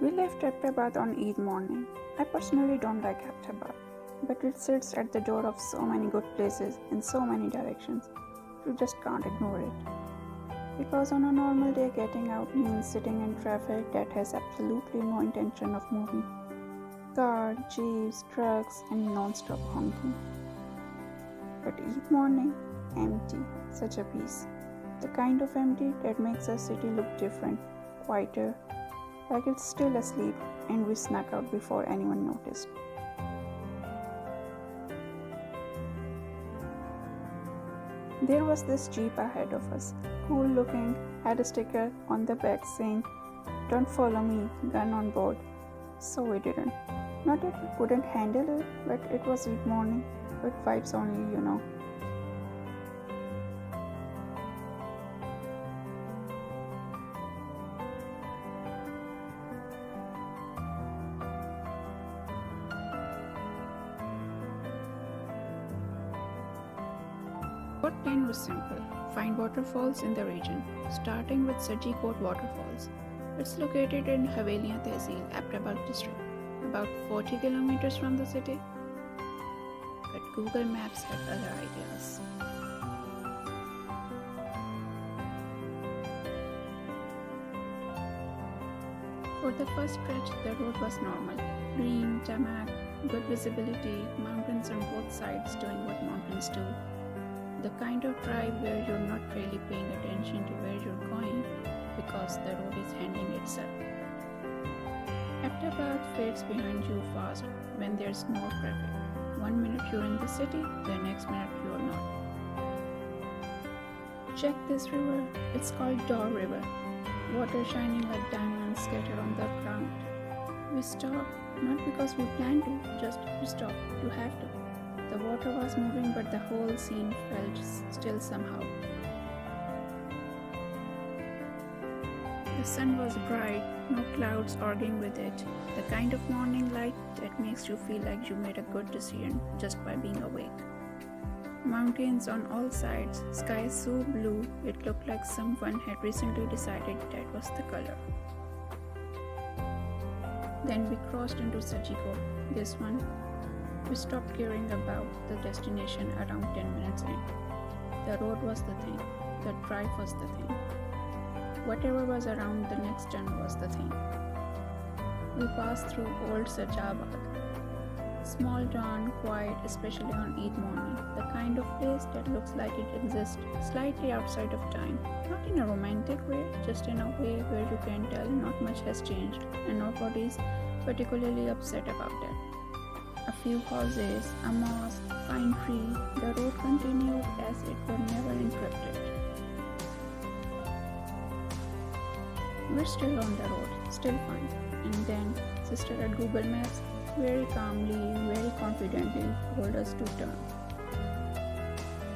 We left Abbottabad on Eid morning. I personally don't like Abbottabad, but it sits at the door of so many good places in so many directions. You just can't ignore it. Because on a normal day, getting out means sitting in traffic that has absolutely no intention of moving. Cars, jeeps, trucks, and non-stop honking. But Eid morning, empty, such a peace. The kind of empty that makes a city look different, quieter, like it's still asleep, and we snuck out before anyone noticed. There was this jeep ahead of us, cool looking, had a sticker on the back saying, "Don't follow me, gun on board." So we didn't. Not that we couldn't handle it, but it was Eid morning, with vibes only. Our plan was simple: find waterfalls in the region, starting with Saji Kot Waterfalls. It's located in Havelian Tehsil, Abbottabad District, about 40 kilometers from the city. But Google Maps had other ideas. For the first stretch, the road was normal: green, tarmac, good visibility, mountains on both sides doing what mountains do. The kind of drive where you're not really paying attention to where you're going because the road is handling itself. Abbottabad fades behind you fast when there's no traffic. 1 minute you're in the city, the next minute you're not. Check this river, it's called Dor River. Water shining like diamonds scattered on the ground. We stopped, not because we planned to, just we stopped, you have to. The water was moving, but the whole scene felt still somehow. The sun was bright, no clouds arguing with it. The kind of morning light that makes you feel like you made a good decision just by being awake. Mountains on all sides, sky so blue it looked like someone had recently decided that was the color. Then we crossed into Saji Kot, this one. We stopped caring about the destination around 10 minutes in. The road was the thing, the drive was the thing. Whatever was around the next turn was the thing. We passed through Old Sajaabad. Small town, quiet, especially on Eid morning. The kind of place that looks like it exists slightly outside of time. Not in a romantic way, just in a way where you can tell not much has changed and nobody's particularly upset about it. A few houses, a mosque, pine tree, the road continued as it were never interrupted. We're still on the road, still fine. And then, sister at Google Maps very calmly, very confidently told us to turn.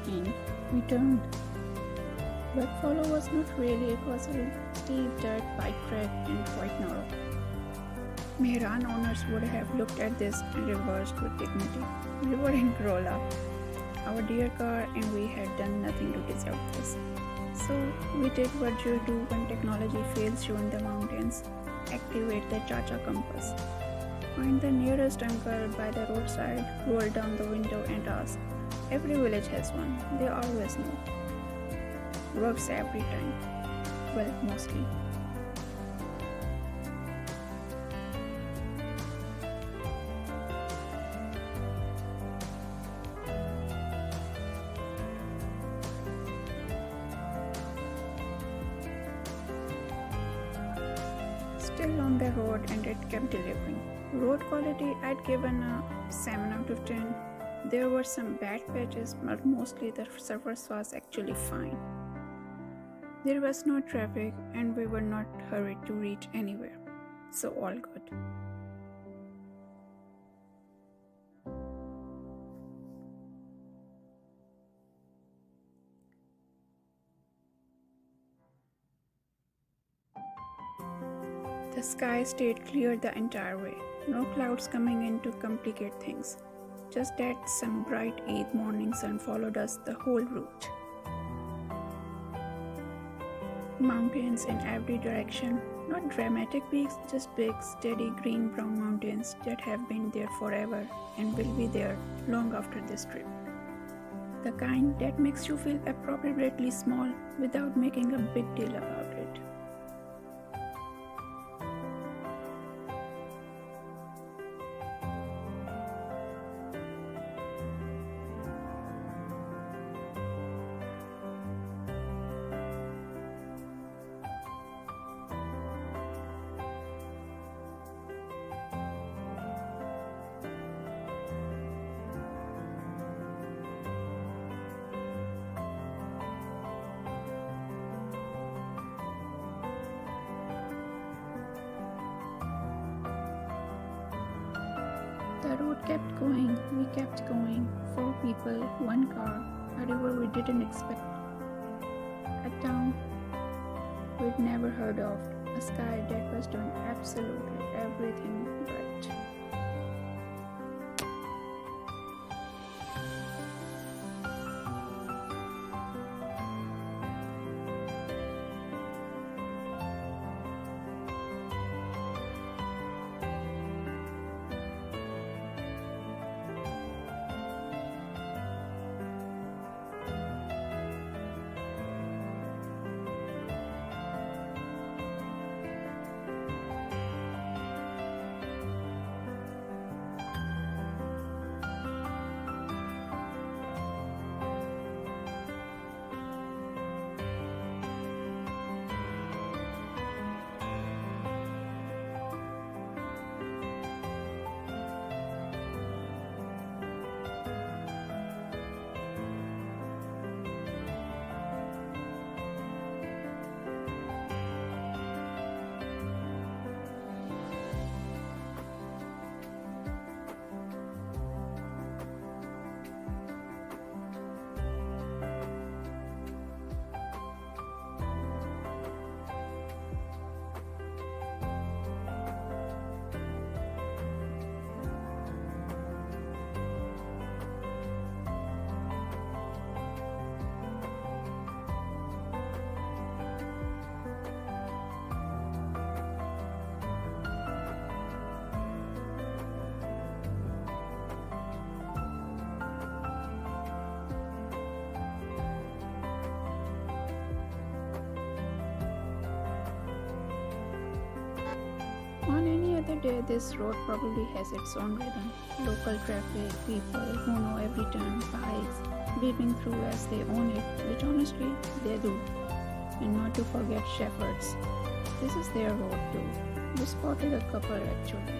And we turned. But follow was not really, it was a steep dirt bike track and quite narrow. Mehran owners would have looked at this and reversed with dignity. We were in Corolla, our dear car, and we had done nothing to deserve this. So we did what you do when technology fails you in the mountains. Activate the Chacha compass. Find the nearest uncle by the roadside, roll down the window and ask. Every village has one, they always know. Works every time. Well, mostly. Still on the road and it kept delivering. Road quality I'd given a 7 out of 10. There were some bad patches, but mostly the surface was actually fine. There was no traffic and we were not hurried to reach anywhere. So all good. The sky stayed clear the entire way, no clouds coming in to complicate things. Just that some bright Eid morning sun followed us the whole route. Mountains in every direction, Not dramatic peaks, just big, steady green-brown mountains that have been there forever and will be there long after this trip. The kind that makes you feel appropriately small without making a big deal about it. The road kept going, we kept going. 4 people, 1 car, a river we didn't expect, a town we'd never heard of, a sky that was doing absolutely everything right. On any other day, this road probably has its own rhythm. Local traffic, people who know every turn, bikes weaving through as they own it, which honestly they do. And not to forget shepherds. This is their road too. We spotted a couple actually.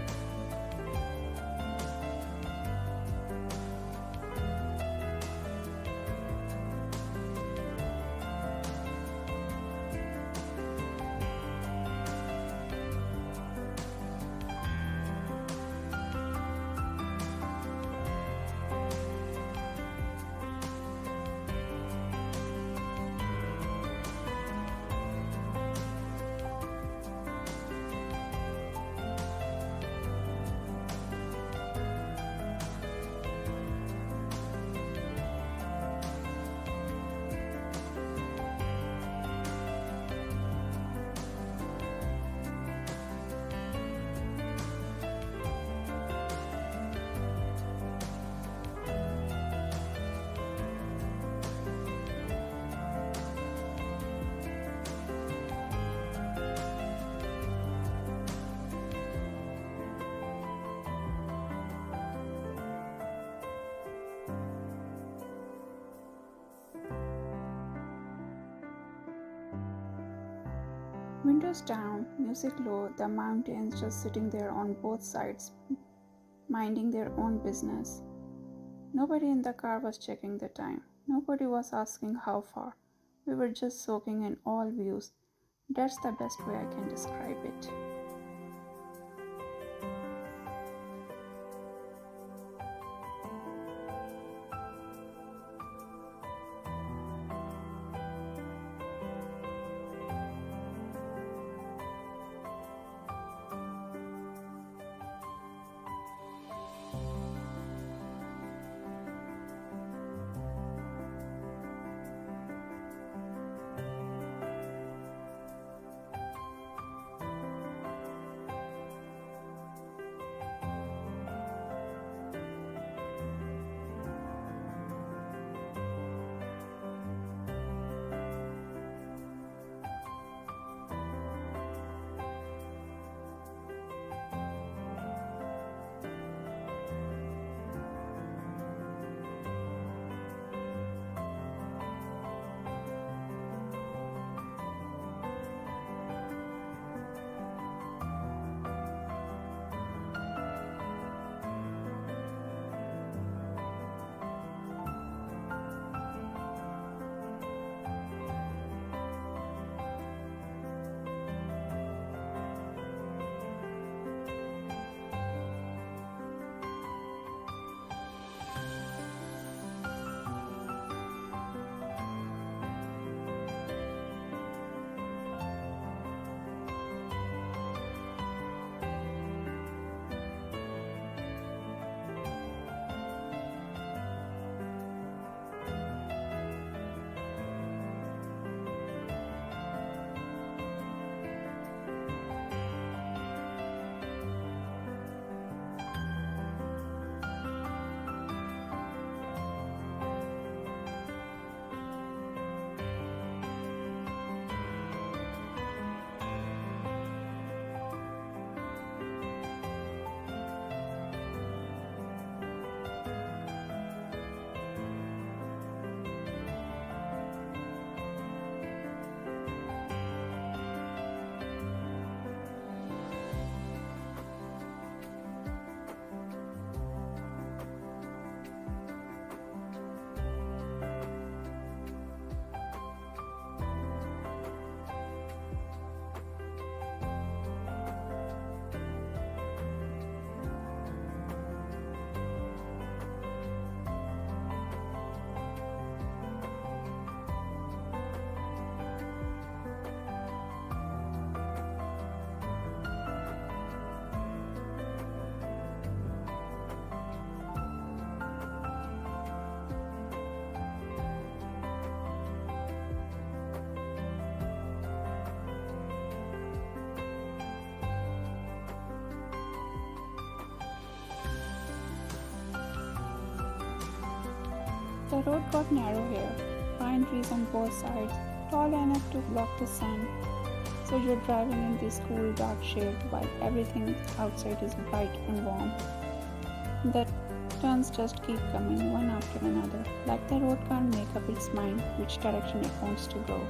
Windows down, music low, the mountains just sitting there on both sides, minding their own business. Nobody in the car was checking the time. Nobody was asking how far. We were just soaking in all views. That's the best way I can describe it. The road got narrow here, pine trees on both sides, tall enough to block the sun. So you're driving in this cool dark shade while everything outside is bright and warm. The turns just keep coming one after another, like the road can't make up its mind which direction it wants to go.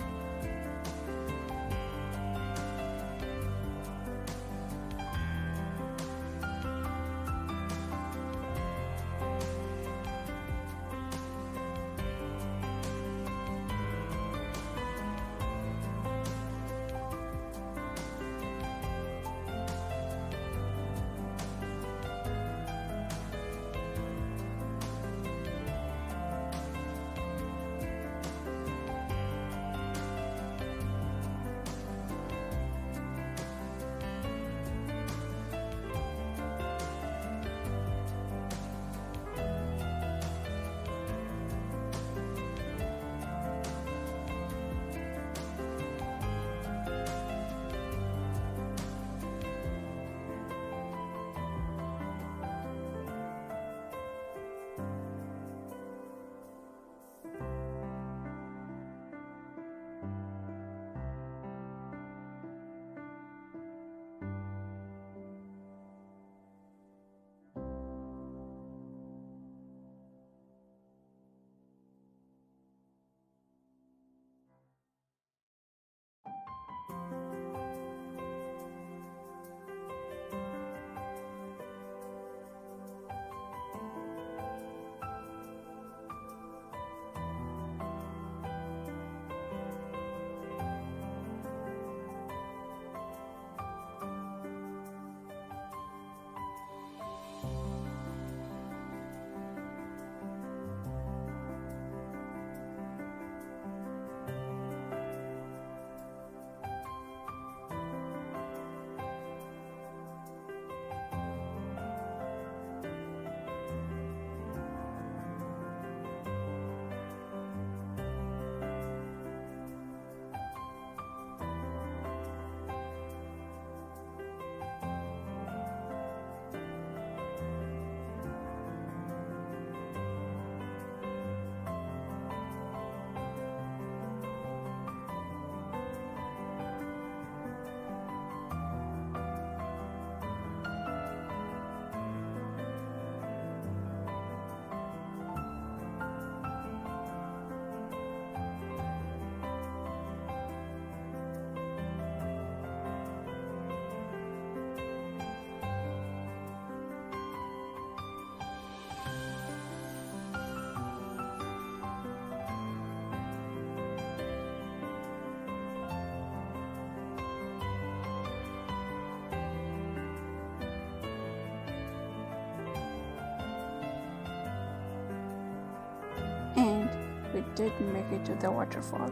And we did make it to the waterfall.